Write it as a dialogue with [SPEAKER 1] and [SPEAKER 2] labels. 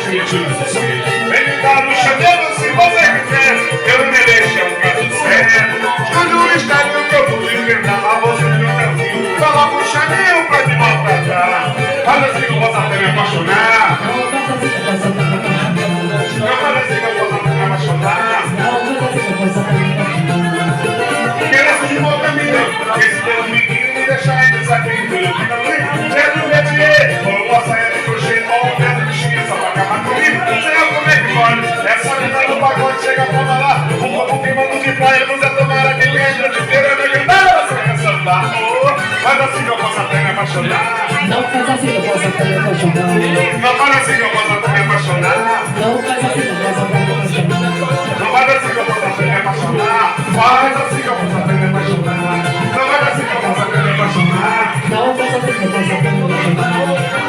[SPEAKER 1] sentir desespero. Ele tá me chamando se você quiser. Eu me deixo um caso sério. Quando está no campo de inventar, mas você não tá vindo. Fala pro chaninho pra te maltratar. Fala assim que eu posso até me apaixonar. Não fala assim que eu posso até me apaixonar. Quero de bom caminho. Esse teu menino me deixa ainda desacreditado. Quero ver dinheiro. Ou posso sair de crochê, ou um dedo de chinês só pra acabar comigo. Sei lá como é que pode. Essa menina no pagode chega pra lá. Um pouco queimando de praia, não é tomara que queira. De feira, não gritar, você quer sambar. Mas assim que eu posso até me apaixonar.
[SPEAKER 2] Não faz assim que eu posso até me apaixonar.
[SPEAKER 1] Não faz assim que eu posso até me apaixonar.
[SPEAKER 2] Não faz assim que eu posso até me apaixonar.
[SPEAKER 1] Não faz assim que eu posso até me apaixonar. Faz assim que eu posso até me apaixonar. Não faz assim que eu posso até me apaixonar.
[SPEAKER 2] Não faz assim que eu posso até me apaixonar.